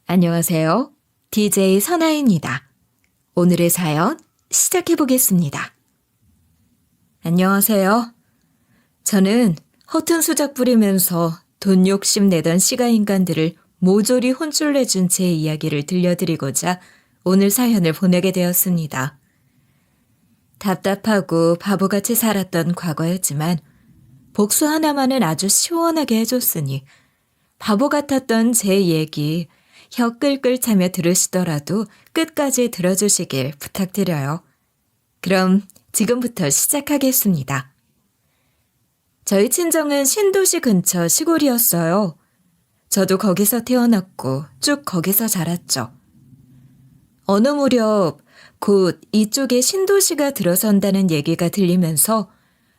안녕하세요. DJ 선아입니다. 오늘의 사연 시작해 보겠습니다. 안녕하세요. 저는 허튼 수작 부리면서 돈 욕심 내던 시가 인간들을 모조리 혼쭐내준 제 이야기를 들려드리고자 오늘 사연을 보내게 되었습니다. 답답하고 바보같이 살았던 과거였지만 복수 하나만은 아주 시원하게 해줬으니 바보 같았던 제 얘기 혀 끌끌 차며 들으시더라도 끝까지 들어주시길 부탁드려요. 그럼 지금부터 시작하겠습니다. 저희 친정은 신도시 근처 시골이었어요. 저도 거기서 태어났고 쭉 거기서 자랐죠. 어느 무렵 곧 이쪽에 신도시가 들어선다는 얘기가 들리면서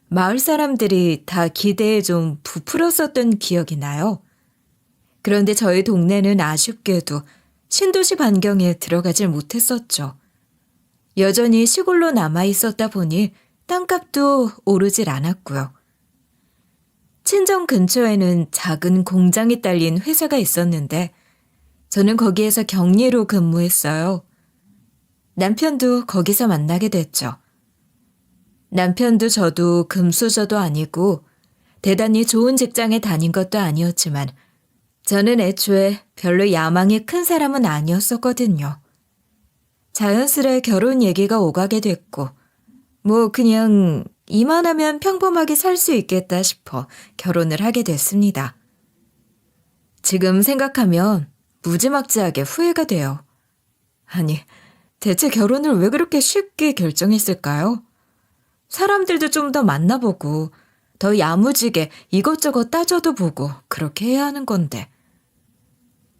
마을 사람들이 다 기대에 좀 부풀었었던 기억이 나요. 그런데 저희 동네는 아쉽게도 신도시 반경에 들어가질 못했었죠. 여전히 시골로 남아 있었다 보니 땅값도 오르질 않았고요. 친정 근처에는 작은 공장이 딸린 회사가 있었는데 저는 거기에서 격리로 근무했어요. 남편도 거기서 만나게 됐죠. 남편도 저도 금수저도 아니고 대단히 좋은 직장에 다닌 것도 아니었지만 저는 애초에 별로 야망이 큰 사람은 아니었었거든요. 자연스레 결혼 얘기가 오가게 됐고 그냥 이만하면 평범하게 살 수 있겠다 싶어 결혼을 하게 됐습니다. 지금 생각하면 무지막지하게 후회가 돼요. 아니, 대체 결혼을 왜 그렇게 쉽게 결정했을까요? 사람들도 좀 더 만나보고 더 야무지게 이것저것 따져도 보고 그렇게 해야 하는 건데.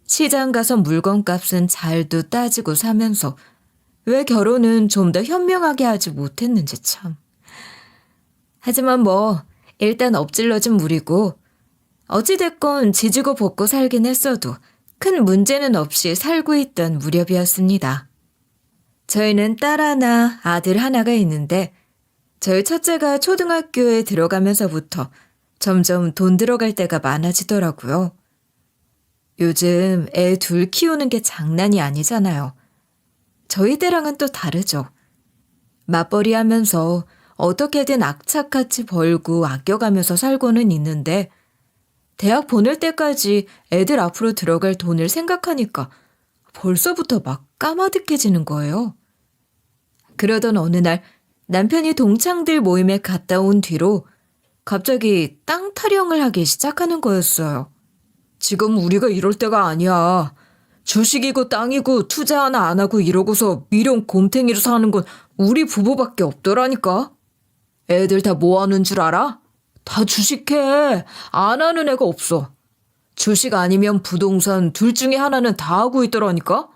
시장 가서 물건값은 잘도 따지고 사면서 왜 결혼은 좀 더 현명하게 하지 못했는지 참. 하지만 일단 엎질러진 물이고 어찌됐건 지지고 볶고 살긴 했어도 큰 문제는 없이 살고 있던 무렵이었습니다. 저희는 딸 하나, 아들 하나가 있는데 저희 첫째가 초등학교에 들어가면서부터 점점 돈 들어갈 때가 많아지더라고요. 요즘 애 둘 키우는 게 장난이 아니잖아요. 저희 때랑은 또 다르죠. 맞벌이 하면서 어떻게든 악착같이 벌고 아껴가면서 살고는 있는데 대학 보낼 때까지 애들 앞으로 들어갈 돈을 생각하니까 벌써부터 막 까마득해지는 거예요. 그러던 어느 날 남편이 동창들 모임에 갔다 온 뒤로 갑자기 땅 타령을 하기 시작하는 거였어요. 지금 우리가 이럴 때가 아니야. 주식이고 땅이고 투자 하나 안 하고 이러고서 미련 곰탱이로 사는 건 우리 부부밖에 없더라니까. 애들 다 뭐 하는 줄 알아? 다 주식해. 안 하는 애가 없어. 주식 아니면 부동산 둘 중에 하나는 다 하고 있더라니까.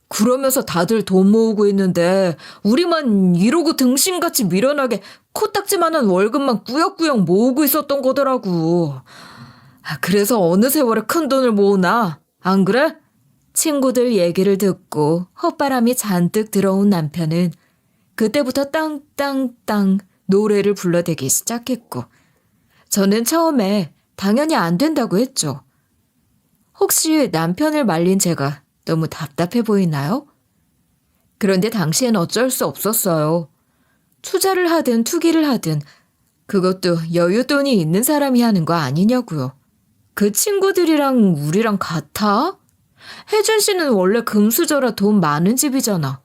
그러면서 다들 돈 모으고 있는데 우리만 이러고 등신같이 미련하게 코딱지만한 월급만 꾸역꾸역 모으고 있었던 거더라고. 그래서 어느 세월에 큰 돈을 모으나? 안 그래? 친구들 얘기를 듣고 헛바람이 잔뜩 들어온 남편은 그때부터 땅땅땅 노래를 불러대기 시작했고 저는 처음에 당연히 안 된다고 했죠. 혹시 남편을 말린 제가 너무 답답해 보이나요? 그런데 당시엔 어쩔 수 없었어요. 투자를 하든 투기를 하든 그것도 여윳돈이 있는 사람이 하는 거 아니냐고요. 그 친구들이랑 우리랑 같아? 혜준 씨는 원래 금수저라 돈 많은 집이잖아.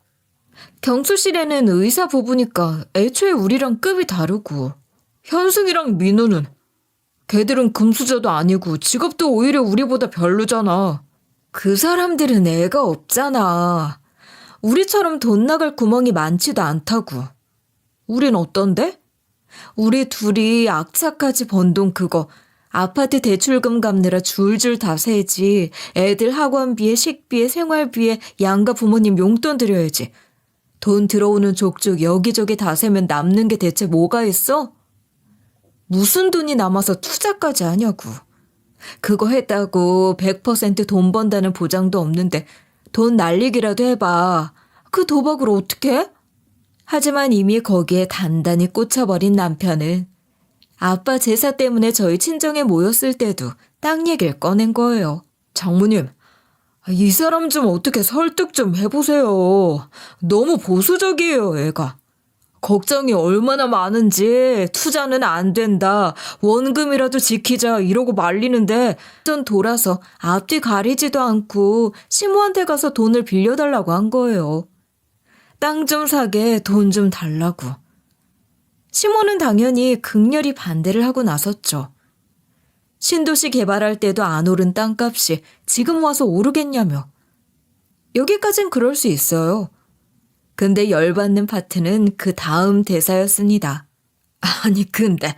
경수 씨네는 의사 부부니까 애초에 우리랑 급이 다르고. 현승이랑 민우는 걔들은 금수저도 아니고 직업도 오히려 우리보다 별로잖아. 그 사람들은 애가 없잖아. 우리처럼 돈 나갈 구멍이 많지도 않다고. 우린 어떤데? 우리 둘이 악착같이 번 돈 그거 아파트 대출금 갚느라 줄줄 다 세지. 애들 학원비에 식비에 생활비에 양가 부모님 용돈 드려야지. 돈 들어오는 족족 여기저기 다 세면 남는 게 대체 뭐가 있어? 무슨 돈이 남아서 투자까지 하냐고. 그거 했다고 100% 돈 번다는 보장도 없는데 돈 날리기라도 해봐. 그 도박을 어떡해? 하지만 이미 거기에 단단히 꽂혀버린 남편은 아빠 제사 때문에 저희 친정에 모였을 때도 땅 얘기를 꺼낸 거예요. 장모님, 이 사람 좀 어떻게 설득 좀 해보세요. 너무 보수적이에요, 애가. 걱정이 얼마나 많은지 투자는 안 된다. 원금이라도 지키자 이러고 말리는데 전 돌아서 앞뒤 가리지도 않고 시모한테 가서 돈을 빌려달라고 한 거예요. 땅 좀 사게 돈 좀 달라고. 시모는 당연히 극렬히 반대를 하고 나섰죠. 신도시 개발할 때도 안 오른 땅값이 지금 와서 오르겠냐며. 여기까진 그럴 수 있어요. 근데 열받는 파트는 그 다음 대사였습니다. 아니 근데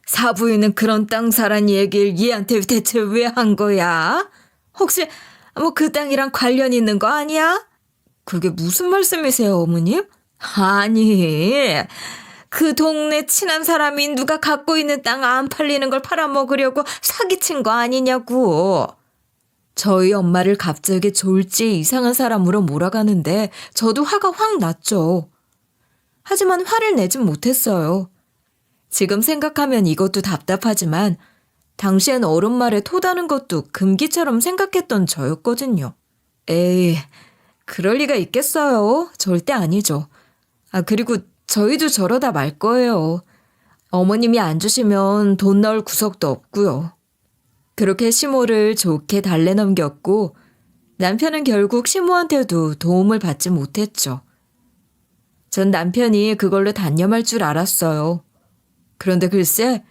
사부인은 그런 땅 사란 얘기를 얘한테 대체 왜 한 거야? 혹시 뭐 그 땅이랑 관련 있는 거 아니야? 그게 무슨 말씀이세요, 어머님? 아니, 그 동네 친한 사람이 누가 갖고 있는 땅 안 팔리는 걸 팔아먹으려고 사기친 거 아니냐고. 저희 엄마를 갑자기 졸지 이상한 사람으로 몰아가는데 저도 화가 확 났죠. 하지만 화를 내진 못했어요. 지금 생각하면 이것도 답답하지만 당시엔 어른 말에 토다는 것도 금기처럼 생각했던 저였거든요. 에이, 그럴 리가 있겠어요. 절대 아니죠. 그리고 저희도 저러다 말 거예요. 어머님이 안 주시면 돈 넣을 구석도 없고요. 그렇게 시모를 좋게 달래넘겼고 남편은 결국 시모한테도 도움을 받지 못했죠. 전 남편이 그걸로 단념할 줄 알았어요. 그런데 글쎄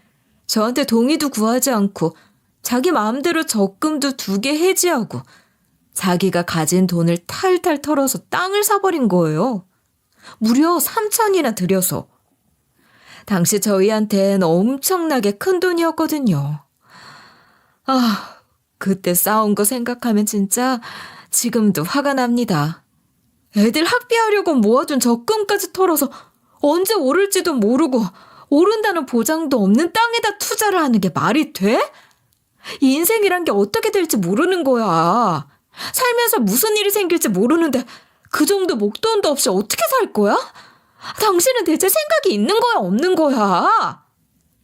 저한테 동의도 구하지 않고 자기 마음대로 적금도 2개 해지하고 자기가 가진 돈을 탈탈 털어서 땅을 사버린 거예요. 무려 3천이나 들여서. 당시 저희한텐 엄청나게 큰 돈이었거든요. 그때 싸운 거 생각하면 진짜 지금도 화가 납니다. 애들 학비하려고 모아둔 적금까지 털어서 언제 오를지도 모르고 오른다는 보장도 없는 땅에다 투자를 하는 게 말이 돼? 인생이란 게 어떻게 될지 모르는 거야. 살면서 무슨 일이 생길지 모르는데 그 정도 목돈도 없이 어떻게 살 거야? 당신은 대체 생각이 있는 거야, 없는 거야?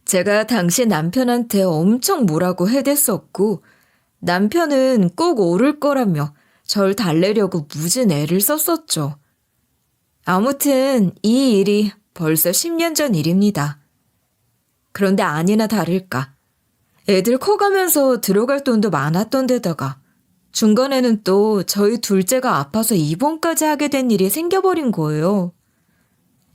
제가 당시 남편한테 엄청 뭐라고 해댔었고 남편은 꼭 오를 거라며 절 달래려고 무진 애를 썼었죠. 아무튼 이 일이 벌써 10년 전 일입니다. 그런데 아니나 다를까 애들 커가면서 들어갈 돈도 많았던 데다가 중간에는 또 저희 둘째가 아파서 입원까지 하게 된 일이 생겨버린 거예요.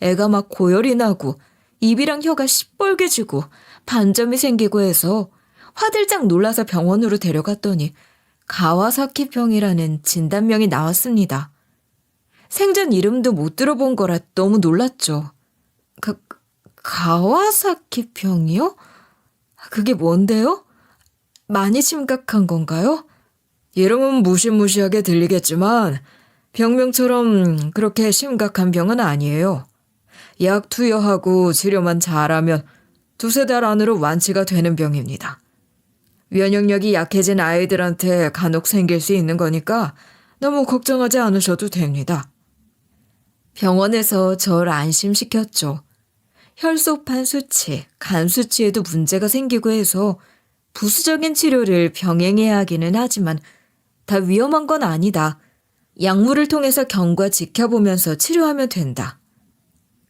애가 막 고열이 나고 입이랑 혀가 시뻘개지고 반점이 생기고 해서 화들짝 놀라서 병원으로 데려갔더니 가와사키병이라는 진단명이 나왔습니다. 생전 이름도 못 들어본 거라 너무 놀랐죠. 가와사키병이요? 그게 뭔데요? 많이 심각한 건가요? 이름은 무시무시하게 들리겠지만 병명처럼 그렇게 심각한 병은 아니에요. 약 투여하고 치료만 잘하면 2-3달 안으로 완치가 되는 병입니다. 면역력이 약해진 아이들한테 간혹 생길 수 있는 거니까 너무 걱정하지 않으셔도 됩니다. 병원에서 절 안심시켰죠. 혈소판 수치, 간 수치에도 문제가 생기고 해서 부수적인 치료를 병행해야 하기는 하지만 다 위험한 건 아니다. 약물을 통해서 경과 지켜보면서 치료하면 된다.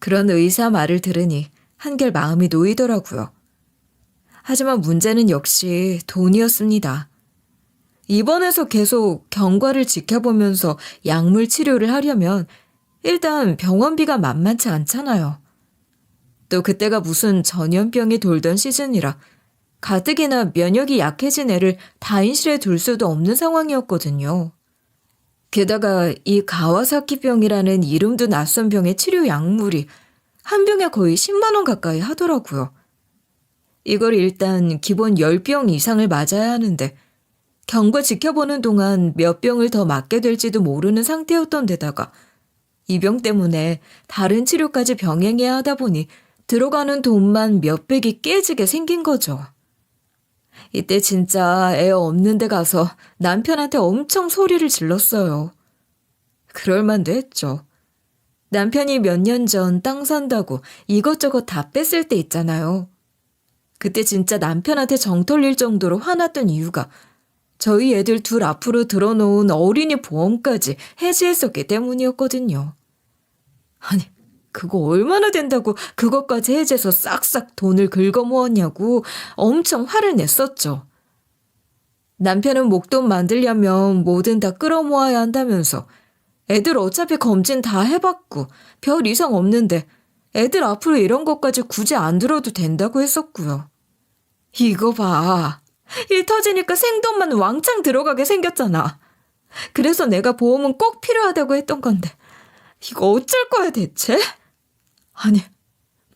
그런 의사 말을 들으니 한결 마음이 놓이더라고요. 하지만 문제는 역시 돈이었습니다. 입원해서 계속 경과를 지켜보면서 약물 치료를 하려면 일단 병원비가 만만치 않잖아요. 또 그때가 무슨 전염병이 돌던 시즌이라 가뜩이나 면역이 약해진 애를 다인실에 둘 수도 없는 상황이었거든요. 게다가 이 가와사키병이라는 이름도 낯선 병의 치료 약물이 한 병에 거의 10만 원 가까이 하더라고요. 이걸 일단 기본 10병 이상을 맞아야 하는데 경과 지켜보는 동안 몇 병을 더 맞게 될지도 모르는 상태였던 데다가 이 병 때문에 다른 치료까지 병행해야 하다 보니 들어가는 돈만 몇백이 깨지게 생긴 거죠. 이때 진짜 애 없는 데 가서 남편한테 엄청 소리를 질렀어요. 그럴만도 했죠. 남편이 몇 년 전 땅 산다고 이것저것 다 뺐을 때 있잖아요. 그때 진짜 남편한테 정 털릴 정도로 화났던 이유가 저희 애들 둘 앞으로 들어놓은 어린이 보험까지 해지했었기 때문이었거든요. 아니, 그거 얼마나 된다고 그것까지 해지해서 싹싹 돈을 긁어모았냐고 엄청 화를 냈었죠. 남편은 목돈 만들려면 뭐든 다 끌어모아야 한다면서 애들 어차피 검진 다 해봤고 별 이상 없는데 애들 앞으로 이런 것까지 굳이 안 들어도 된다고 했었고요. 이거 봐. 일 터지니까 생돈만 왕창 들어가게 생겼잖아. 그래서 내가 보험은 꼭 필요하다고 했던 건데 이거 어쩔 거야 대체? 아니,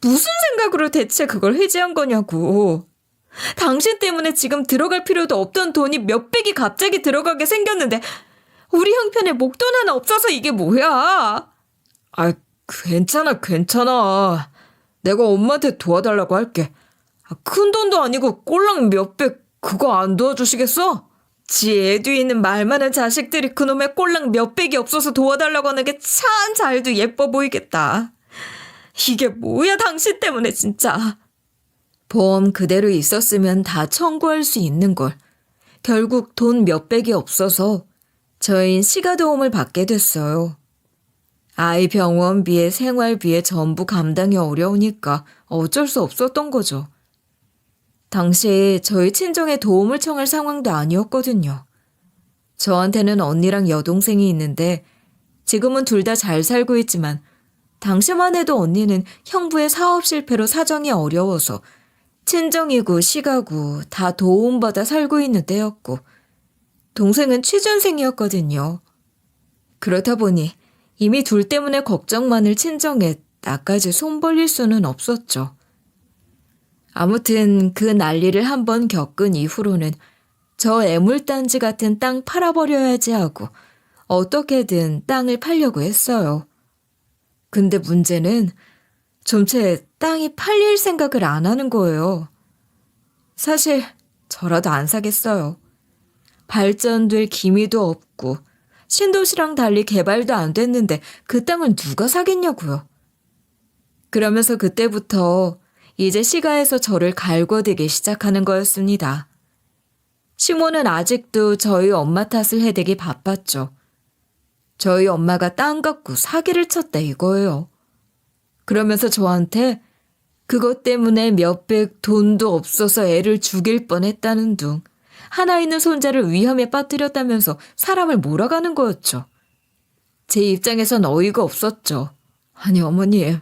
무슨 생각으로 대체 그걸 해지한 거냐고. 당신 때문에 지금 들어갈 필요도 없던 돈이 몇백이 갑자기 들어가게 생겼는데 우리 형편에 목돈 하나 없어서 이게 뭐야? 아, 괜찮아. 내가 엄마한테 도와달라고 할게. 큰 돈도 아니고 꼴랑 몇백 그거 안 도와주시겠어? 지 애도 있는 말 많은 자식들이 그놈의 꼴랑 몇백이 없어서 도와달라고 하는 게 참 잘도 예뻐 보이겠다. 이게 뭐야 당신 때문에 진짜. 보험 그대로 있었으면 다 청구할 수 있는 걸. 결국 돈 몇백이 없어서 저희는 시가도움을 받게 됐어요. 아이 병원비에 생활비에 전부 감당이 어려우니까 어쩔 수 없었던 거죠. 당시 저희 친정에 도움을 청할 상황도 아니었거든요. 저한테는 언니랑 여동생이 있는데 지금은 둘 다 잘 살고 있지만 당시만 해도 언니는 형부의 사업 실패로 사정이 어려워서 친정이고 시가고 다 도움받아 살고 있는 때였고 동생은 취준생이었거든요. 그렇다 보니 이미 둘 때문에 걱정 많을 친정에 나까지 손 벌릴 수는 없었죠. 아무튼 그 난리를 한번 겪은 이후로는 저 애물단지 같은 땅 팔아버려야지 하고 어떻게든 땅을 팔려고 했어요. 근데 문제는 좀채 땅이 팔릴 생각을 안 하는 거예요. 사실 저라도 안 사겠어요. 발전될 기미도 없고 신도시랑 달리 개발도 안 됐는데 그 땅을 누가 사겠냐고요. 그러면서 그때부터 이제 시가에서 저를 갈궈대기 시작하는 거였습니다. 시모는 아직도 저희 엄마 탓을 해대기 바빴죠. 저희 엄마가 땅 갖고 사기를 쳤다 이거예요. 그러면서 저한테 그것 때문에 몇백 돈도 없어서 애를 죽일 뻔했다는 둥 하나 있는 손자를 위험에 빠뜨렸다면서 사람을 몰아가는 거였죠. 제 입장에선 어이가 없었죠. 아니 어머니,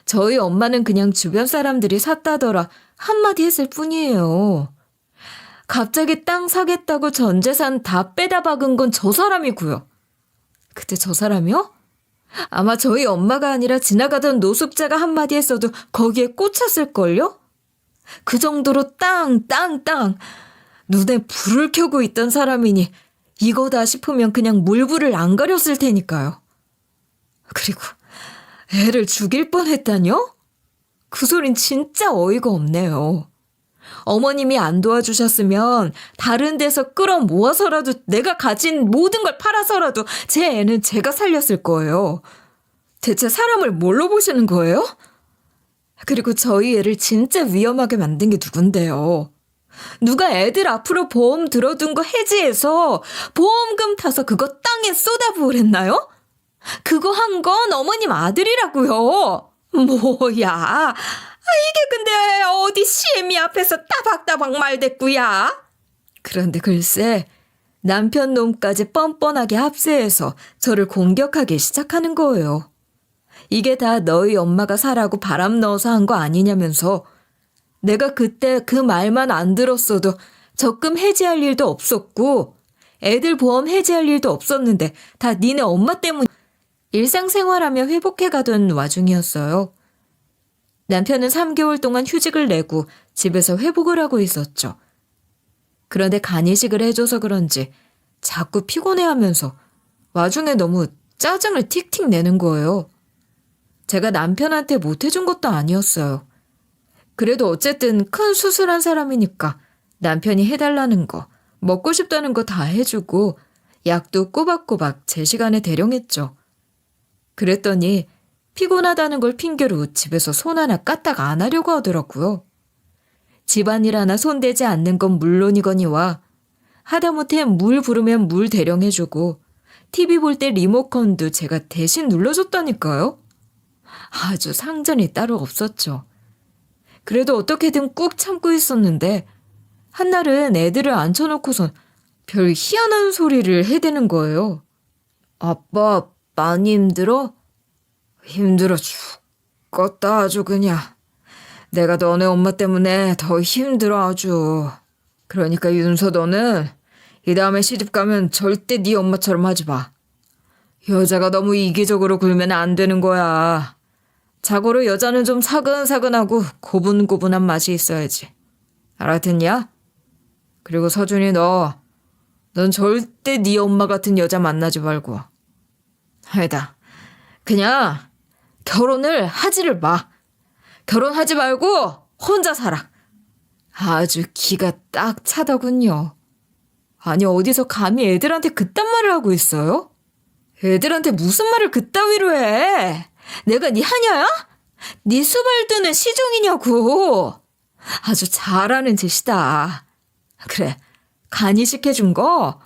저희 엄마는 그냥 주변 사람들이 샀다더라 한마디 했을 뿐이에요. 갑자기 땅 사겠다고 전 재산 다 빼다 박은 건 저 사람이고요. 그때 저 사람이요? 아마 저희 엄마가 아니라 지나가던 노숙자가 한마디 했어도 거기에 꽂혔을걸요? 그 정도로 땅 눈에 불을 켜고 있던 사람이니 이거다 싶으면 그냥 물불을 안 가렸을 테니까요. 그리고 애를 죽일 뻔했다뇨? 그 소린 진짜 어이가 없네요. 어머님이 안 도와주셨으면 다른 데서 끌어모아서라도 내가 가진 모든 걸 팔아서라도 제 애는 제가 살렸을 거예요. 대체 사람을 뭘로 보시는 거예요? 그리고 저희 애를 진짜 위험하게 만든 게 누군데요? 누가 애들 앞으로 보험 들어둔 거 해지해서 보험금 타서 그거 땅에 쏟아부으랬나요? 그거 한 건 어머님 아들이라고요. 뭐야? 이게 근데 어디 시애미 앞에서 따박따박 말댔구야? 그런데 글쎄 남편 놈까지 뻔뻔하게 합세해서 저를 공격하기 시작하는 거예요. 이게 다 너희 엄마가 사라고 바람 넣어서 한 거 아니냐면서 내가 그때 그 말만 안 들었어도 적금 해지할 일도 없었고 애들 보험 해지할 일도 없었는데 다 니네 엄마 때문. 일상생활하며 회복해가던 와중이었어요. 남편은 3개월 동안 휴직을 내고 집에서 회복을 하고 있었죠. 그런데 간이식을 해줘서 그런지 자꾸 피곤해하면서 와중에 너무 짜증을 틱틱 내는 거예요. 제가 남편한테 못해준 것도 아니었어요. 그래도 어쨌든 큰 수술한 사람이니까 남편이 해달라는 거, 먹고 싶다는 거 다 해주고 약도 꼬박꼬박 제 시간에 대령했죠. 그랬더니 피곤하다는 걸 핑계로 집에서 손 하나 까딱 안 하려고 하더라고요. 집안일 하나 손대지 않는 건 물론이거니와 하다못해 물 부르면 물 대령해주고 TV 볼 때 리모컨도 제가 대신 눌러줬다니까요. 아주 상전이 따로 없었죠. 그래도 어떻게든 꾹 참고 있었는데 한날은 애들을 앉혀놓고선 별 희한한 소리를 해대는 거예요. 아빠 많이 힘들어? 힘들어 죽겠다 아주 그냥. 내가 너네 엄마 때문에 더 힘들어 아주. 그러니까 윤서 너는 이 다음에 시집 가면 절대 네 엄마처럼 하지 마. 여자가 너무 이기적으로 굴면 안 되는 거야. 자고로 여자는 좀 사근사근하고 고분고분한 맛이 있어야지. 알아듣냐? 그리고 서준이 넌 절대 네 엄마 같은 여자 만나지 말고. 아니다. 그냥 결혼을 하지를 마. 결혼하지 말고 혼자 살아. 아주 기가 딱 차더군요. 아니 어디서 감히 애들한테 그딴 말을 하고 있어요? 애들한테 무슨 말을 그따위로 해? 내가 네 하냐야? 네 수발드는 시종이냐고. 아주 잘하는 짓이다. 그래, 간이식 해준 거?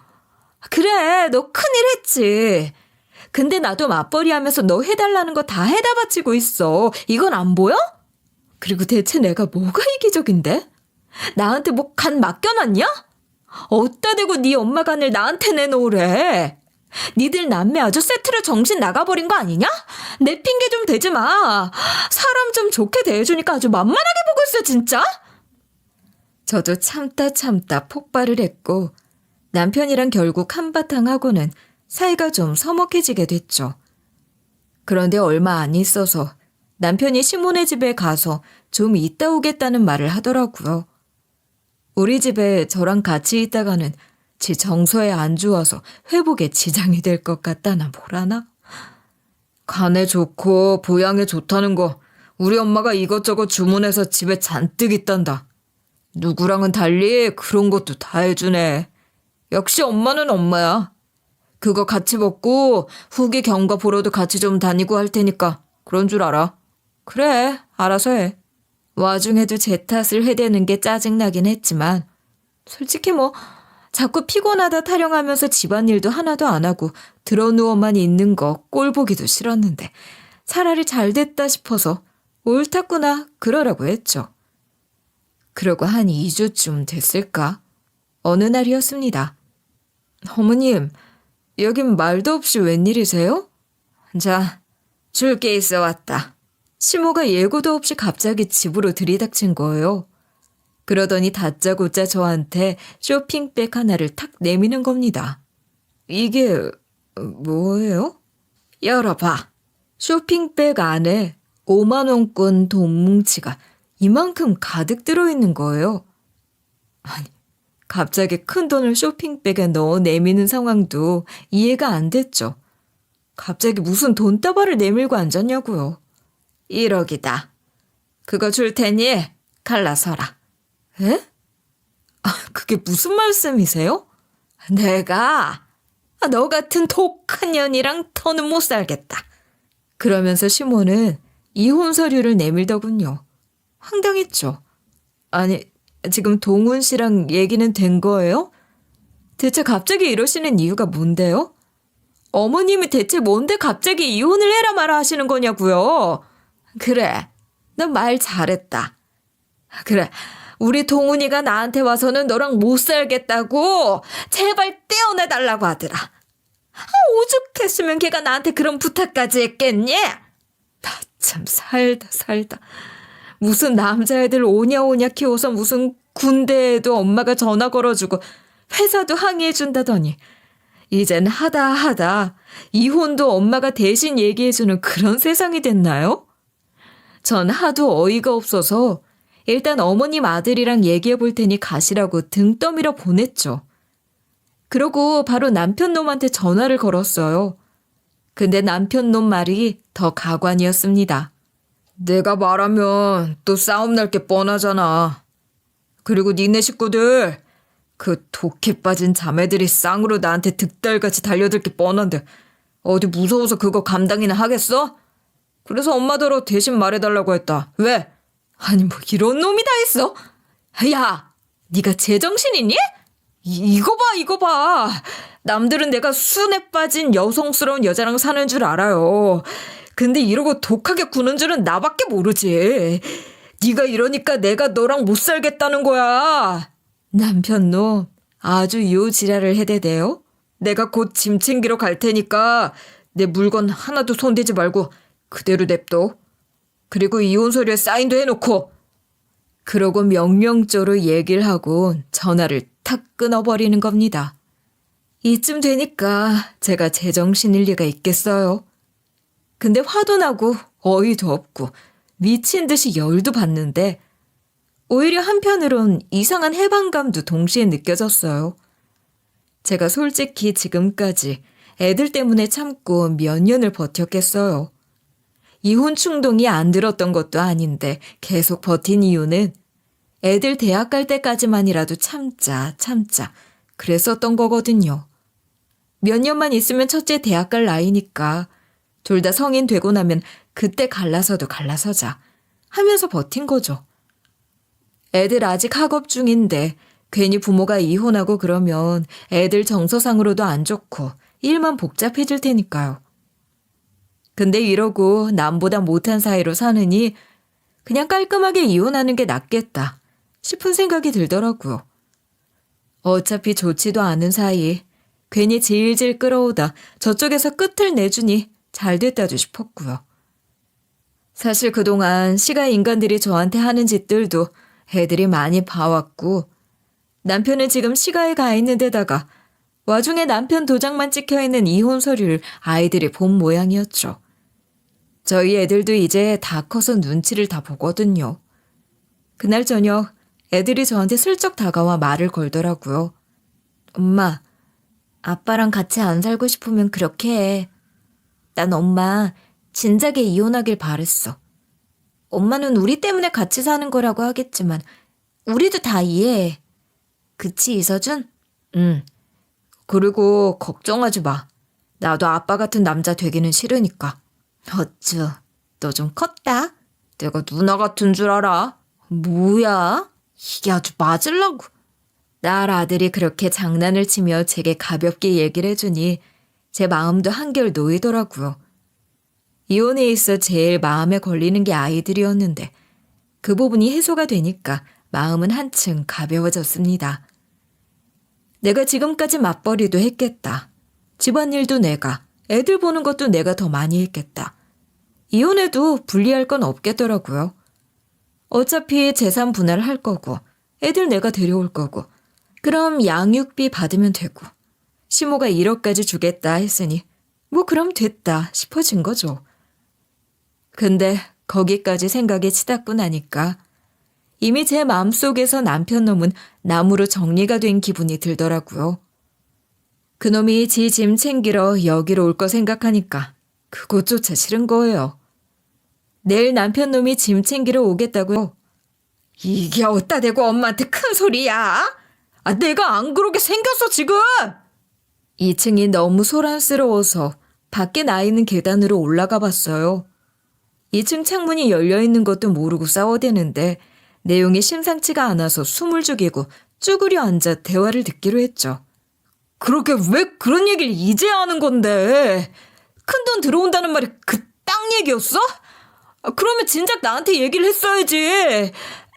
그래, 너 큰일 했지. 근데 나도 맞벌이 하면서 너 해달라는 거 다 해다 바치고 있어. 이건 안 보여? 그리고 대체 내가 뭐가 이기적인데? 나한테 뭐 간 맡겨놨냐? 어디다 대고 네 엄마 간을 나한테 내놓으래. 니들 남매 아주 세트로 정신 나가버린 거 아니냐? 내 핑계 좀 대지 마. 사람 좀 좋게 대해주니까 아주 만만하게 보고 있어 진짜. 저도 참다 폭발을 했고 남편이랑 결국 한바탕 하고는 사이가 좀 서먹해지게 됐죠. 그런데 얼마 안 있어서 남편이 시몬의 집에 가서 좀 있다 오겠다는 말을 하더라고요. 우리 집에 저랑 같이 있다가는 지 정서에 안 좋아서 회복에 지장이 될 것 같다나 뭐라나? 간에 좋고 보양에 좋다는 거 우리 엄마가 이것저것 주문해서 집에 잔뜩 있단다. 누구랑은 달리 그런 것도 다 해주네. 역시 엄마는 엄마야. 그거 같이 먹고 후기 경과 보러도 같이 좀 다니고 할 테니까 그런 줄 알아. 그래, 알아서 해. 와중에도 제 탓을 해대는 게 짜증나긴 했지만 솔직히 뭐 자꾸 피곤하다 타령하면서 집안일도 하나도 안 하고 드러누워만 있는 거 꼴보기도 싫었는데 차라리 잘 됐다 싶어서 옳았구나 그러라고 했죠. 그러고 한 2주쯤 됐을까? 어느 날이었습니다. 어머님, 여긴 말도 없이 웬일이세요? 자, 줄 게 있어 왔다. 시모가 예고도 없이 갑자기 집으로 들이닥친 거예요. 그러더니 다짜고짜 저한테 쇼핑백 하나를 탁 내미는 겁니다. 이게 뭐예요? 열어봐. 쇼핑백 안에 5만 원권 돈 뭉치가 이만큼 가득 들어있는 거예요. 아니, 갑자기 큰 돈을 쇼핑백에 넣어 내미는 상황도 이해가 안 됐죠. 갑자기 무슨 돈다발을 내밀고 앉았냐고요. 1억이다. 그거 줄 테니 갈라서라. 에? 아, 그게 무슨 말씀이세요? 내가 너 같은 독한 년이랑 더는 못 살겠다. 그러면서 시모는 이혼 서류를 내밀더군요. 황당했죠. 아니, 지금 동훈 씨랑 얘기는 된 거예요? 대체 갑자기 이러시는 이유가 뭔데요? 어머님이 대체 뭔데 갑자기 이혼을 해라 마라 하시는 거냐고요? 그래, 너 말 잘했다. 그래, 우리 동훈이가 나한테 와서는 너랑 못 살겠다고 제발 떼어내달라고 하더라. 오죽했으면 걔가 나한테 그런 부탁까지 했겠니? 나 참 살다. 무슨 남자애들 오냐오냐 키워서 무슨 군대에도 엄마가 전화 걸어주고 회사도 항의해준다더니 이젠 하다 이혼도 엄마가 대신 얘기해주는 그런 세상이 됐나요? 전 하도 어이가 없어서 일단 어머님 아들이랑 얘기해 볼 테니 가시라고 등 떠밀어 보냈죠. 그러고 바로 남편 놈한테 전화를 걸었어요. 근데 남편 놈 말이 더 가관이었습니다. 내가 말하면 또 싸움 날 게 뻔하잖아. 그리고 니네 식구들 그 독해 빠진 자매들이 쌍으로 나한테 득달같이 달려들 게 뻔한데 어디 무서워서 그거 감당이나 하겠어? 그래서 엄마더러 대신 말해달라고 했다. 왜? 아니 뭐 이런 놈이 다 있어? 야, 네가 제정신이니? 이거 봐. 남들은 내가 순에 빠진 여성스러운 여자랑 사는 줄 알아요. 근데 이러고 독하게 구는 줄은 나밖에 모르지. 네가 이러니까 내가 너랑 못 살겠다는 거야. 남편 놈 아주 요 지랄을 해대대요. 내가 곧 짐 챙기러 갈 테니까 내 물건 하나도 손대지 말고 그대로 냅둬. 그리고 이혼 서류에 사인도 해놓고. 그러고 명령조로 얘기를 하고 전화를 탁 끊어버리는 겁니다. 이쯤 되니까 제가 제정신일 리가 있겠어요. 근데 화도 나고 어이도 없고 미친 듯이 열도 받는데 오히려 한편으론 이상한 해방감도 동시에 느껴졌어요. 제가 솔직히 지금까지 애들 때문에 참고 몇 년을 버텼겠어요. 이혼 충동이 안 들었던 것도 아닌데 계속 버틴 이유는 애들 대학 갈 때까지만이라도 참자 그랬었던 거거든요. 몇 년만 있으면 첫째 대학 갈 나이니까 둘 다 성인 되고 나면 그때 갈라서도 갈라서자 하면서 버틴 거죠. 애들 아직 학업 중인데 괜히 부모가 이혼하고 그러면 애들 정서상으로도 안 좋고 일만 복잡해질 테니까요. 근데 이러고 남보다 못한 사이로 사느니 그냥 깔끔하게 이혼하는 게 낫겠다 싶은 생각이 들더라고요. 어차피 좋지도 않은 사이 괜히 질질 끌어오다 저쪽에서 끝을 내주니 잘 됐다도 싶었고요. 사실 그동안 시가 인간들이 저한테 하는 짓들도 애들이 많이 봐왔고 남편은 지금 시가에 가 있는 데다가 와중에 남편 도장만 찍혀있는 이혼 서류를 아이들이 본 모양이었죠. 저희 애들도 이제 다 커서 눈치를 다 보거든요. 그날 저녁 애들이 저한테 슬쩍 다가와 말을 걸더라고요. 엄마, 아빠랑 같이 안 살고 싶으면 그렇게 해. 난 엄마 진작에 이혼하길 바랬어. 엄마는 우리 때문에 같이 사는 거라고 하겠지만 우리도 다 이해해. 그치, 이서준? 응. 그리고 걱정하지 마. 나도 아빠 같은 남자 되기는 싫으니까. 어쭈, 너 좀 컸다. 내가 누나 같은 줄 알아? 뭐야? 이게 아주 맞으려고. 딸 아들이 그렇게 장난을 치며 제게 가볍게 얘기를 해주니 제 마음도 한결 놓이더라고요. 이혼에 있어 제일 마음에 걸리는 게 아이들이었는데 그 부분이 해소가 되니까 마음은 한층 가벼워졌습니다. 내가 지금까지 맞벌이도 했겠다. 집안일도 내가, 애들 보는 것도 내가 더 많이 했겠다. 이혼해도 불리할 건 없겠더라고요. 어차피 재산 분할을 할 거고 애들 내가 데려올 거고 그럼 양육비 받으면 되고 시모가 1억까지 주겠다 했으니 뭐 그럼 됐다 싶어진 거죠. 근데 거기까지 생각이 치닫고 나니까 이미 제 마음속에서 남편 놈은 나무로 정리가 된 기분이 들더라고요. 그놈이 지 짐 챙기러 여기로 올 거 생각하니까 그것조차 싫은 거예요. 내일 남편 놈이 짐 챙기러 오겠다고요. 이게 어디다 대고 엄마한테 큰 소리야? 내가 안 그러게 생겼어 지금. 2층이 너무 소란스러워서 밖에 나 있는 계단으로 올라가 봤어요. 2층 창문이 열려있는 것도 모르고 싸워대는데 내용이 심상치가 않아서 숨을 죽이고 쭈그려 앉아 대화를 듣기로 했죠. 그렇게 왜 그런 얘기를 이제 하는 건데? 큰돈 들어온다는 말이 그 땅 얘기였어? 그러면 진작 나한테 얘기를 했어야지.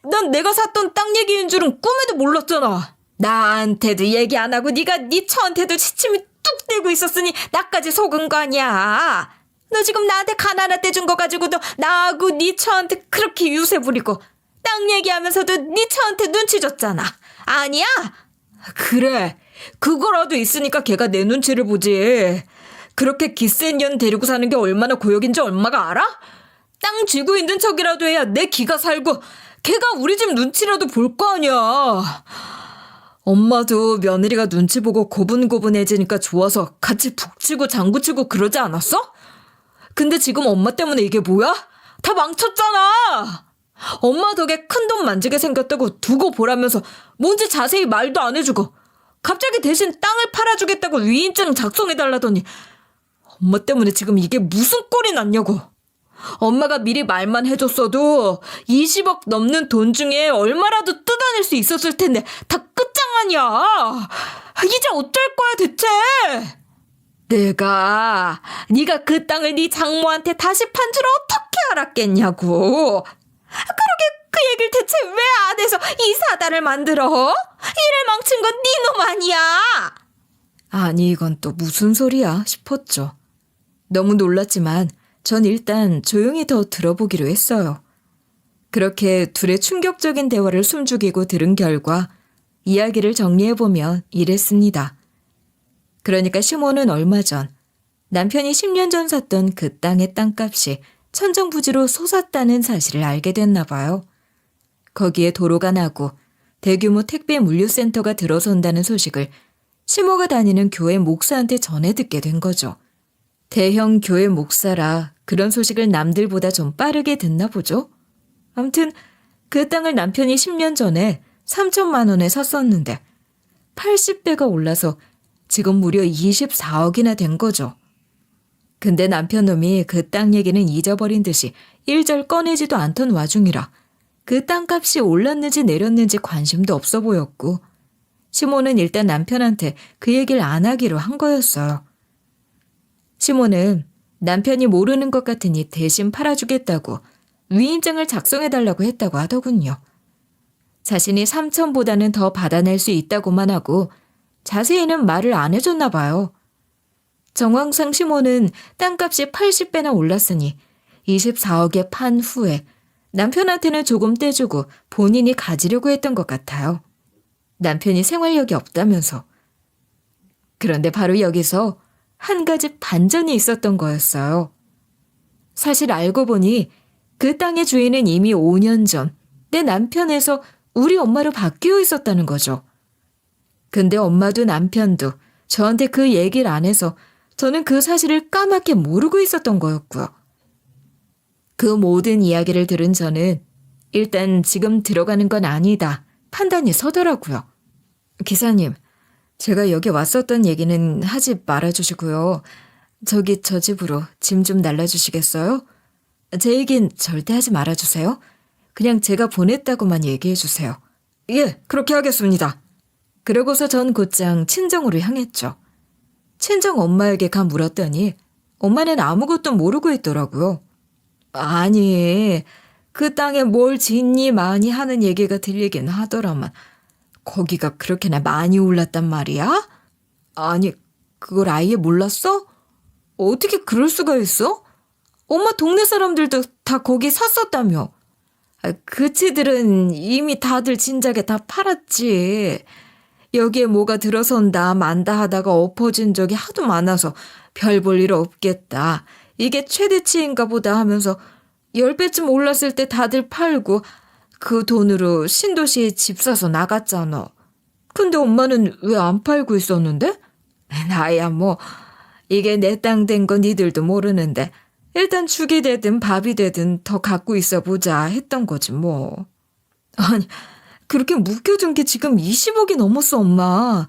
난 내가 샀던 땅 얘기인 줄은 꿈에도 몰랐잖아. 나한테도 얘기 안 하고 네가 네 처한테도 시침이 뚝 떼고 있었으니 나까지 속은 거 아니야. 너 지금 나한테 간 하나 떼준 거 가지고도 나하고 네 처한테 그렇게 유세 부리고 땅 얘기하면서도 네 처한테 눈치 줬잖아. 아니야? 그래. 그거라도 있으니까 걔가 내 눈치를 보지. 그렇게 기센 년 데리고 사는 게 얼마나 고역인지 엄마가 알아? 땅 쥐고 있는 척이라도 해야 내 기가 살고 걔가 우리 집 눈치라도 볼 거 아니야. 엄마도 며느리가 눈치 보고 고분고분해지니까 좋아서 같이 북치고 장구치고 그러지 않았어? 근데 지금 엄마 때문에 이게 뭐야? 다 망쳤잖아. 엄마 덕에 큰돈 만지게 생겼다고 두고 보라면서 뭔지 자세히 말도 안 해주고 갑자기 대신 땅을 팔아주겠다고 위인증 작성해달라더니 엄마 때문에 지금 이게 무슨 꼴이 났냐고. 엄마가 미리 말만 해줬어도 20억 넘는 돈 중에 얼마라도 뜯어낼 수 있었을 텐데 다 끝장아니야. 이제 어쩔 거야 대체? 네가 그 땅을 네 장모한테 다시 판 줄 어떻게 알았겠냐고. 그러게 그 얘기를 대체 왜 안 해서 이 사단을 만들어? 일을 망친 건 네 놈 아니야. 아니 이건 또 무슨 소리야 싶었죠. 너무 놀랐지만 전 일단 조용히 더 들어보기로 했어요. 그렇게 둘의 충격적인 대화를 숨죽이고 들은 결과 이야기를 정리해보면 이랬습니다. 그러니까 시몬은 얼마 전 남편이 10년 전 샀던 그 땅의 땅값이 천정부지로 솟았다는 사실을 알게 됐나 봐요. 거기에 도로가 나고 대규모 택배 물류센터가 들어선다는 소식을 시모가 다니는 교회 목사한테 전해 듣게 된 거죠. 대형 교회 목사라 그런 소식을 남들보다 좀 빠르게 듣나 보죠. 아무튼 그 땅을 남편이 10년 전에 3천만 원에 샀었는데 80배가 올라서 지금 무려 24억이나 된 거죠. 근데 남편 놈이 그 땅 얘기는 잊어버린 듯이 일절 꺼내지도 않던 와중이라 그 땅값이 올랐는지 내렸는지 관심도 없어 보였고 시몬은 일단 남편한테 그 얘기를 안 하기로 한 거였어요. 시몬은 남편이 모르는 것 같으니 대신 팔아주겠다고 위임장을 작성해달라고 했다고 하더군요. 자신이 3천보다는 더 받아낼 수 있다고만 하고 자세히는 말을 안 해줬나 봐요. 정황상 시몬은 땅값이 80배나 올랐으니 24억에 판 후에 남편한테는 조금 떼주고 본인이 가지려고 했던 것 같아요. 남편이 생활력이 없다면서. 그런데 바로 여기서 한 가지 반전이 있었던 거였어요. 사실 알고 보니 그 땅의 주인은 이미 5년 전 내 남편에서 우리 엄마로 바뀌어 있었다는 거죠. 근데 엄마도 남편도 저한테 그 얘기를 안 해서 저는 그 사실을 까맣게 모르고 있었던 거였고요. 그 모든 이야기를 들은 저는 일단 지금 들어가는 건 아니다 판단이 서더라고요. 기사님, 제가 여기 왔었던 얘기는 하지 말아주시고요. 저기 저 집으로 짐 좀 날라주시겠어요? 제 얘긴 절대 하지 말아주세요. 그냥 제가 보냈다고만 얘기해주세요. 예, 그렇게 하겠습니다. 그러고서 전 곧장 친정으로 향했죠. 친정 엄마에게 가 물었더니 엄마는 아무것도 모르고 있더라고요. 아니, 그 땅에 뭘 짓니 많이 하는 얘기가 들리긴 하더라만 거기가 그렇게나 많이 올랐단 말이야? 아니, 그걸 아예 몰랐어? 어떻게 그럴 수가 있어? 엄마 동네 사람들도 다 거기 샀었다며. 그치들은 이미 다들 진작에 다 팔았지. 여기에 뭐가 들어선다 만다 하다가 엎어진 적이 하도 많아서 별 볼 일 없겠다. 이게 최대치인가 보다 하면서 10배쯤 올랐을 때 다들 팔고 그 돈으로 신도시에 집 사서 나갔잖아. 근데 엄마는 왜 안 팔고 있었는데? 나야 뭐 이게 내 땅 된 건 니들도 모르는데 일단 죽이 되든 밥이 되든 더 갖고 있어 보자 했던 거지 뭐. 아니 그렇게 묶여둔 게 지금 20억이 넘었어 엄마.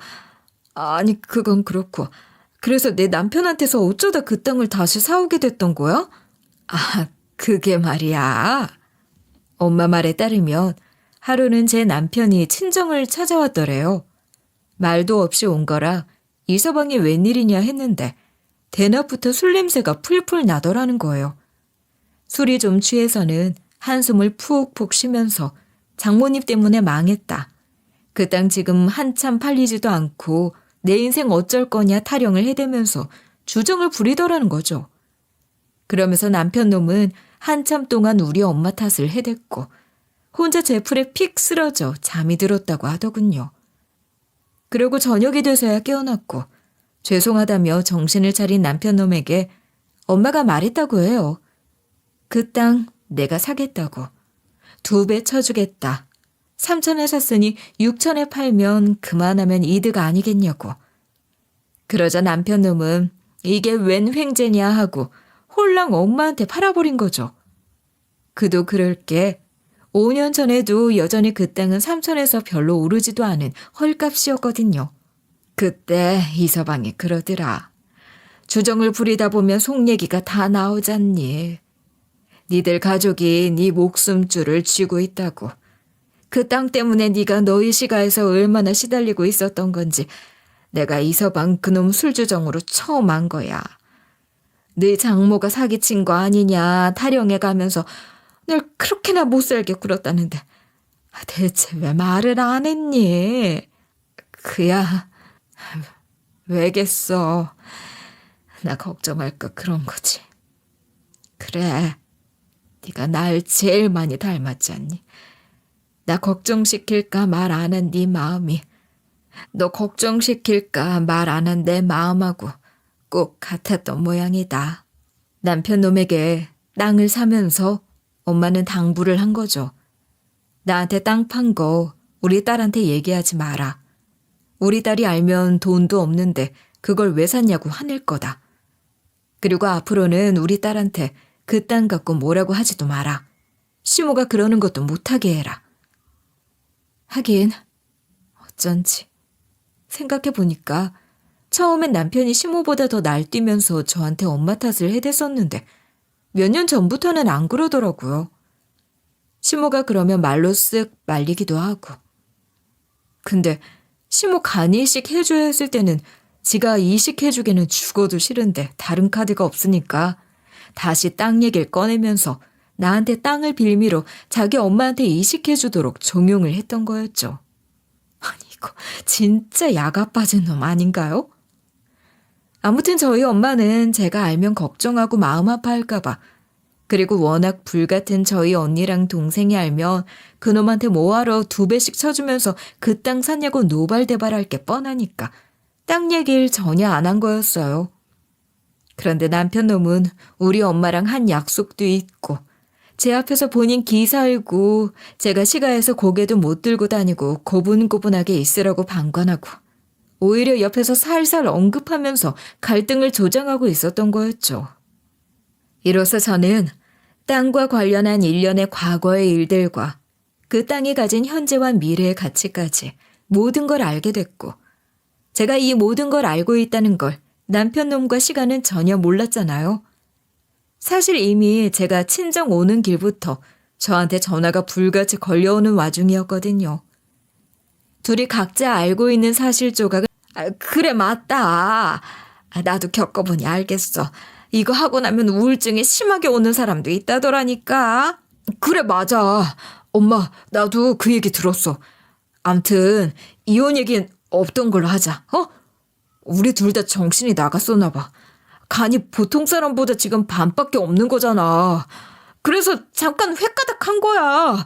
아니 그건 그렇고 그래서 내 남편한테서 어쩌다 그 땅을 다시 사오게 됐던 거야? 아 그게 말이야. 엄마 말에 따르면 하루는 제 남편이 친정을 찾아왔더래요. 말도 없이 온 거라 이 서방이 웬일이냐 했는데 대낮부터 술 냄새가 풀풀 나더라는 거예요. 술이 좀 취해서는 한숨을 푹푹 쉬면서 장모님 때문에 망했다. 그 땅 지금 한참 팔리지도 않고 내 인생 어쩔 거냐 타령을 해대면서 주정을 부리더라는 거죠. 그러면서 남편 놈은 한참 동안 우리 엄마 탓을 해댔고 혼자 제풀에 픽 쓰러져 잠이 들었다고 하더군요. 그리고 저녁이 돼서야 깨어났고 죄송하다며 정신을 차린 남편 놈에게 엄마가 말했다고 해요. 그 땅 내가 사겠다고. 2배 쳐주겠다. 3천에 샀으니 6천에 팔면 그만하면 이득 아니겠냐고. 그러자 남편 놈은 이게 웬 횡재냐 하고 홀랑 엄마한테 팔아버린 거죠. 그도 그럴 게 5년 전에도 여전히 그 땅은 3천에서 별로 오르지도 않은 헐값이었거든요. 그때 이서방이 그러더라. 주정을 부리다 보면 속 얘기가 다 나오잖니. 니들 가족이 네 목숨줄을 쥐고 있다고. 그 땅 때문에 네가 너희 시가에서 얼마나 시달리고 있었던 건지 내가 이서방 그놈 술주정으로 처음 안 거야. 네 장모가 사기친 거 아니냐 타령해 가면서 널 그렇게나 못살게 굴었다는데 대체 왜 말을 안 했니? 그야 왜겠어. 나 걱정할까 그런 거지. 그래, 네가 날 제일 많이 닮았지 않니? 나 걱정시킬까 말 안 한 네 마음이 너 걱정시킬까 말 안 한 내 마음하고 꼭 같았던 모양이다. 남편 놈에게 땅을 사면서 엄마는 당부를 한 거죠. 나한테 땅 판 거 우리 딸한테 얘기하지 마라. 우리 딸이 알면 돈도 없는데 그걸 왜 샀냐고 화낼 거다. 그리고 앞으로는 우리 딸한테 그 땅 갖고 뭐라고 하지도 마라. 시모가 그러는 것도 못하게 해라. 하긴 어쩐지 생각해보니까 처음엔 남편이 시모보다 더 날뛰면서 저한테 엄마 탓을 해댔었는데 몇 년 전부터는 안 그러더라고요. 시모가 그러면 말로 쓱 말리기도 하고. 근데 시모 간이식 해줘야 했을 때는 지가 이식해주기는 죽어도 싫은데 다른 카드가 없으니까 다시 땅 얘기를 꺼내면서 나한테 땅을 빌미로 자기 엄마한테 이식해주도록 종용을 했던 거였죠. 아니 이거 진짜 야가 빠진 놈 아닌가요? 아무튼 저희 엄마는 제가 알면 걱정하고 마음 아파할까봐 그리고 워낙 불같은 저희 언니랑 동생이 알면 그놈한테 뭐하러 2배씩 쳐주면서 그 땅 샀냐고 노발대발할 게 뻔하니까 땅 얘기를 전혀 안 한 거였어요. 그런데 남편 놈은 우리 엄마랑 한 약속도 있고 제 앞에서 본인 기살고 제가 시가에서 고개도 못 들고 다니고 고분고분하게 있으라고 방관하고 오히려 옆에서 살살 언급하면서 갈등을 조장하고 있었던 거였죠. 이로써 저는 땅과 관련한 일련의 과거의 일들과 그 땅이 가진 현재와 미래의 가치까지 모든 걸 알게 됐고 제가 이 모든 걸 알고 있다는 걸 남편 놈과 시간은 전혀 몰랐잖아요. 사실 이미 제가 친정 오는 길부터 저한테 전화가 불같이 걸려오는 와중이었거든요. 둘이 각자 알고 있는 사실 조각을 그래 맞다. 나도 겪어보니 알겠어. 이거 하고 나면 우울증이 심하게 오는 사람도 있다더라니까. 그래 맞아. 엄마 나도 그 얘기 들었어. 암튼 이혼 얘기는 없던 걸로 하자. 우리 둘 다 정신이 나갔었나 봐. 간이 보통 사람보다 지금 반밖에 없는 거잖아. 그래서 잠깐 횟가닥 한 거야.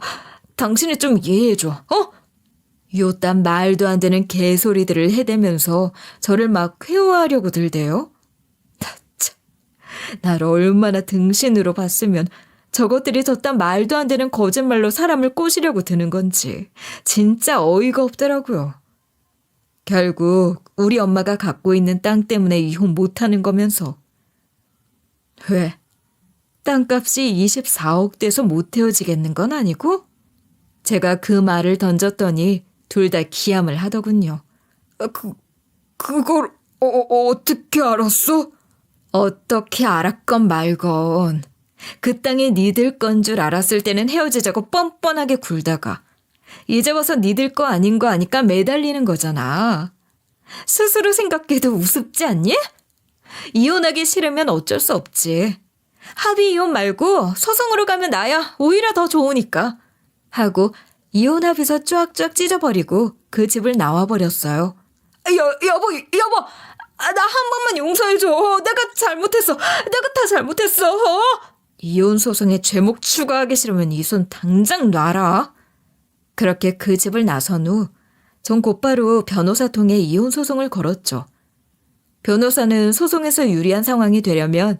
당신이 좀 이해해줘. 요딴 말도 안 되는 개소리들을 해대면서 저를 막 회유하려고 들대요. 날 얼마나 등신으로 봤으면 저것들이 저딴 말도 안 되는 거짓말로 사람을 꼬시려고 드는 건지 진짜 어이가 없더라고요. 결국 우리 엄마가 갖고 있는 땅 때문에 이혼 못하는 거면서 왜? 땅값이 24억 돼서 못 헤어지겠는 건 아니고? 제가 그 말을 던졌더니 둘 다 기함을 하더군요. 그걸 어떻게 알았어? 어떻게 알았건 말건 그 땅이 니들 건 줄 알았을 때는 헤어지자고 뻔뻔하게 굴다가 이제 와서 니들 거 아닌 거 아니까 매달리는 거잖아. 스스로 생각해도 우습지 않니? 이혼하기 싫으면 어쩔 수 없지. 합의 이혼 말고 소송으로 가면 나야 오히려 더 좋으니까 하고 이혼 합의서 쫙쫙 찢어버리고 그 집을 나와버렸어요. 여보 나 한 번만 용서해줘. 내가 잘못했어. 내가 다 잘못했어. 이혼 소송에 죄목 추가하기 싫으면 이 손 당장 놔라. 그렇게 그 집을 나선 후 전 곧바로 변호사 통해 이혼 소송을 걸었죠. 변호사는 소송에서 유리한 상황이 되려면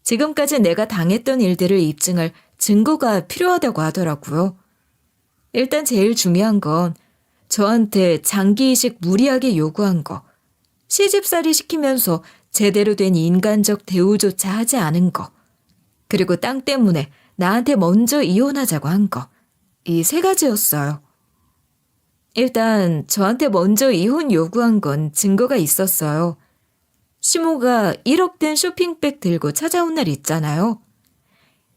지금까지 내가 당했던 일들을 입증할 증거가 필요하다고 하더라고요. 일단 제일 중요한 건 저한테 장기 이식 무리하게 요구한 거, 시집살이 시키면서 제대로 된 인간적 대우조차 하지 않은 거, 그리고 땅 때문에 나한테 먼저 이혼하자고 한 거, 이 3가지였어요. 일단 저한테 먼저 이혼 요구한 건 증거가 있었어요. 시모가 1억 된 쇼핑백 들고 찾아온 날 있잖아요.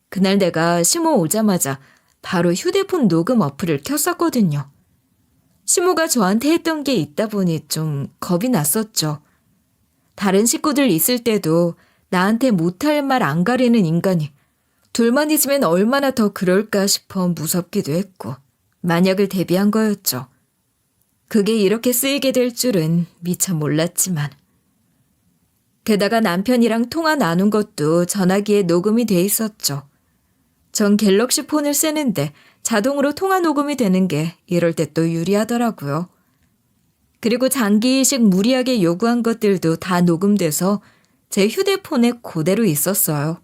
그날 내가 시모 오자마자 바로 휴대폰 녹음 어플을 켰었거든요. 시모가 저한테 했던 게 있다 보니 좀 겁이 났었죠. 다른 식구들 있을 때도 나한테 못할 말 안 가리는 인간이 둘만 있으면 얼마나 더 그럴까 싶어 무섭기도 했고 만약을 대비한 거였죠. 그게 이렇게 쓰이게 될 줄은 미처 몰랐지만. 게다가 남편이랑 통화 나눈 것도 전화기에 녹음이 돼 있었죠. 전 갤럭시 폰을 쓰는데 자동으로 통화 녹음이 되는 게 이럴 때 또 유리하더라고요. 그리고 장기 이식 무리하게 요구한 것들도 다 녹음돼서 제 휴대폰에 그대로 있었어요.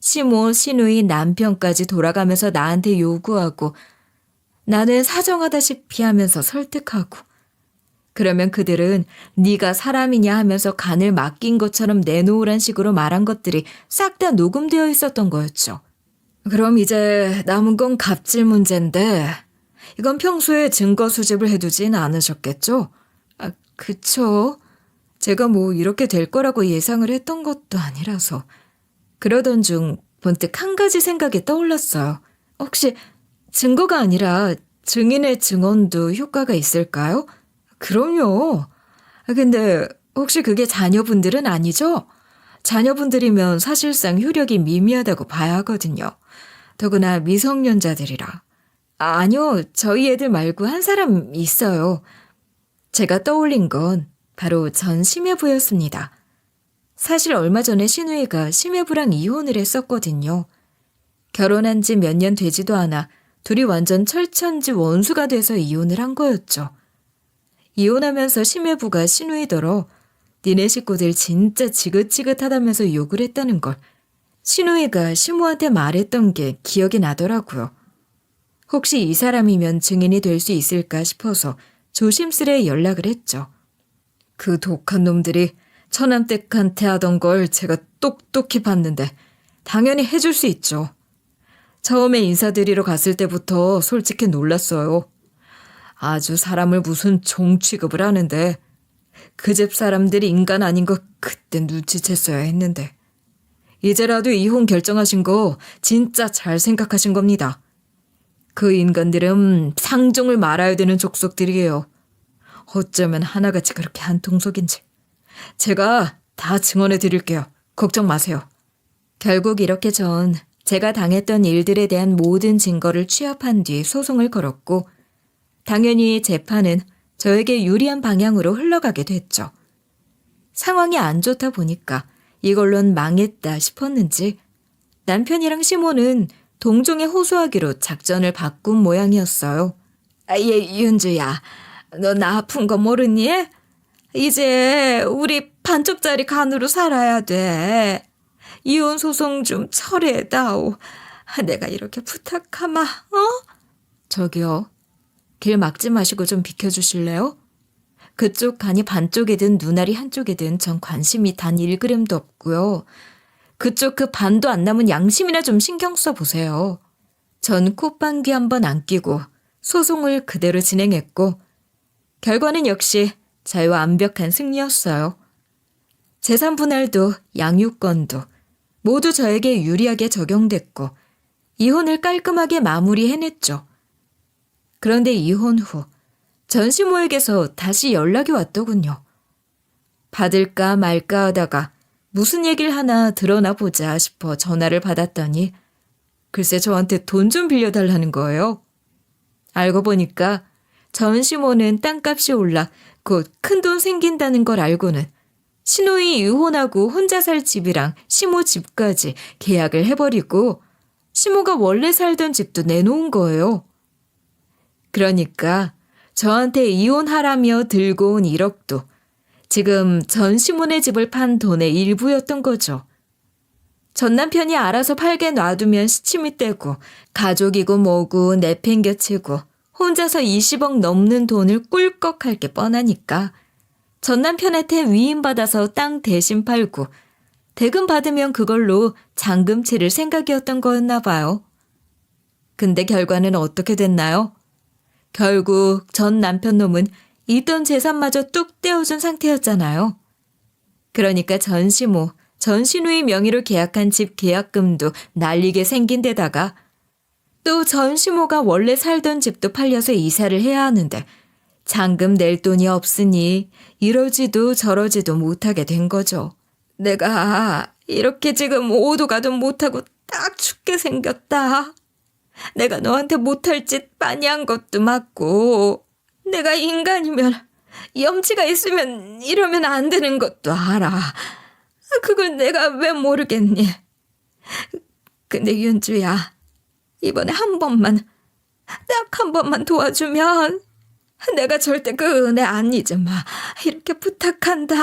시모, 시누이, 남편까지 돌아가면서 나한테 요구하고 나는 사정하다시피 하면서 설득하고 그러면 그들은 네가 사람이냐 하면서 간을 맡긴 것처럼 내놓으란 식으로 말한 것들이 싹 다 녹음되어 있었던 거였죠. 그럼 이제 남은 건 갑질 문제인데 이건 평소에 증거 수집을 해두진 않으셨겠죠? 아, 그쵸. 제가 뭐 이렇게 될 거라고 예상을 했던 것도 아니라서. 그러던 중 번뜩 한 가지 생각이 떠올랐어요. 혹시 증거가 아니라 증인의 증언도 효과가 있을까요? 그럼요. 근데 혹시 그게 자녀분들은 아니죠? 자녀분들이면 사실상 효력이 미미하다고 봐야 하거든요. 더구나 미성년자들이라. 아니요, 저희 애들 말고 한 사람 있어요. 제가 떠올린 건 바로 전 심해부였습니다. 사실 얼마 전에 시누이가 심해부랑 이혼을 했었거든요. 결혼한 지 몇 년 되지도 않아 둘이 완전 철천지 원수가 돼서 이혼을 한 거였죠. 이혼하면서 심해부가 시누이더러 니네 식구들 진짜 지긋지긋하다면서 욕을 했다는 걸 시누이가 시모한테 말했던 게 기억이 나더라고요. 혹시 이 사람이면 증인이 될 수 있을까 싶어서 조심스레 연락을 했죠. 그 독한 놈들이 처남댁한테 하던 걸 제가 똑똑히 봤는데 당연히 해줄 수 있죠. 처음에 인사드리러 갔을 때부터 솔직히 놀랐어요. 아주 사람을 무슨 종 취급을 하는데 그 집 사람들이 인간 아닌 거 그때 눈치챘어야 했는데 이제라도 이혼 결정하신 거 진짜 잘 생각하신 겁니다. 그 인간들은 상종을 말아야 되는 족속들이에요. 어쩌면 하나같이 그렇게 한통속인지. 제가 다 증언해 드릴게요. 걱정 마세요. 결국 이렇게 전 제가 당했던 일들에 대한 모든 증거를 취합한 뒤 소송을 걸었고 당연히 재판은 저에게 유리한 방향으로 흘러가게 됐죠. 상황이 안 좋다 보니까 이걸론 망했다 싶었는지 남편이랑 시모는 동종에 호소하기로 작전을 바꾼 모양이었어요. 윤주야, 너 나 아픈 거 모르니? 이제 우리 반쪽짜리 간으로 살아야 돼. 이혼 소송 좀 철회해다오. 내가 이렇게 부탁하마, 저기요, 길 막지 마시고 좀 비켜주실래요? 그쪽 간이 반쪽이든 눈알이 한쪽이든 전 관심이 단 1g도 없고요. 그쪽 그 반도 안 남은 양심이나 좀 신경 써보세요. 전 콧방귀 한번 안 끼고 소송을 그대로 진행했고 결과는 역시 저의 완벽한 승리였어요. 재산 분할도 양육권도 모두 저에게 유리하게 적용됐고 이혼을 깔끔하게 마무리해냈죠. 그런데 이혼 후 전시모에게서 다시 연락이 왔더군요. 받을까 말까 하다가 무슨 얘기를 하나 들어나 보자 싶어 전화를 받았더니 글쎄 저한테 돈 좀 빌려달라는 거예요. 알고 보니까 전시모는 땅값이 올라 곧 큰돈 생긴다는 걸 알고는 시누이 이혼하고 혼자 살 집이랑 시모 집까지 계약을 해버리고 시모가 원래 살던 집도 내놓은 거예요. 그러니까 저한테 이혼하라며 들고 온 1억도 지금 전 시몬의 집을 판 돈의 일부였던 거죠. 전 남편이 알아서 팔게 놔두면 시침이 떼고 가족이고 뭐고 내팽겨치고 혼자서 20억 넘는 돈을 꿀꺽할 게 뻔하니까 전 남편한테 위임받아서 땅 대신 팔고 대금 받으면 그걸로 잔금 치를 생각이었던 거였나 봐요. 근데 결과는 어떻게 됐나요? 결국 전 남편 놈은 있던 재산마저 뚝 떼어준 상태였잖아요. 그러니까 전시모, 전신우의 명의로 계약한 집 계약금도 날리게 생긴 데다가 또 전시모가 원래 살던 집도 팔려서 이사를 해야 하는데 잔금 낼 돈이 없으니 이러지도 저러지도 못하게 된 거죠. 내가 이렇게 지금 오도 가도 못하고 딱 죽게 생겼다. 내가 너한테 못할 짓 많이 한 것도 맞고 내가 인간이면 염치가 있으면 이러면 안 되는 것도 알아. 그걸 내가 왜 모르겠니? 근데 윤주야, 이번에 한 번만, 딱 한 번만 도와주면 내가 절대 그 은혜 안 잊으마. 이렇게 부탁한다.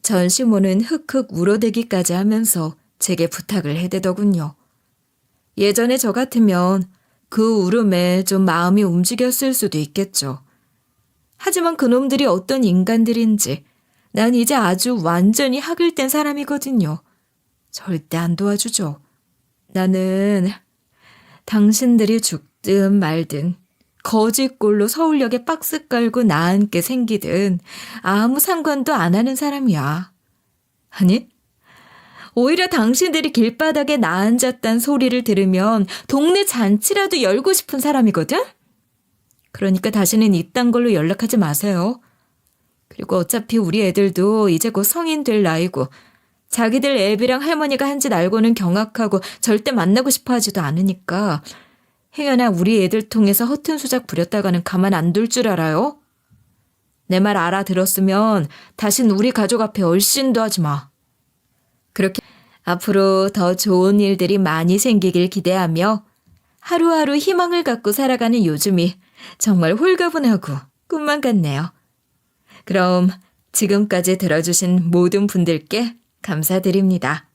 전시모는 흑흑 울어대기까지 하면서 제게 부탁을 해대더군요. 예전에 저 같으면 그 울음에 좀 마음이 움직였을 수도 있겠죠. 하지만 그놈들이 어떤 인간들인지 난 이제 아주 완전히 학을 뗀 사람이거든요. 절대 안 도와주죠. 나는 당신들이 죽든 말든 거지꼴로 서울역에 박스 깔고 나앉게 생기든 아무 상관도 안 하는 사람이야. 아니, 오히려 당신들이 길바닥에 나앉았단 소리를 들으면 동네 잔치라도 열고 싶은 사람이거든? 그러니까 다시는 이딴 걸로 연락하지 마세요. 그리고 어차피 우리 애들도 이제 곧 성인 될 나이고 자기들 애비랑 할머니가 한 짓 알고는 경악하고 절대 만나고 싶어 하지도 않으니까 행여나 우리 애들 통해서 허튼 수작 부렸다가는 가만 안 둘 줄 알아요? 내 말 알아들었으면 다신 우리 가족 앞에 얼씬도 하지 마. 그렇게 앞으로 더 좋은 일들이 많이 생기길 기대하며 하루하루 희망을 갖고 살아가는 요즘이 정말 홀가분하고 꿈만 같네요. 그럼 지금까지 들어주신 모든 분들께 감사드립니다.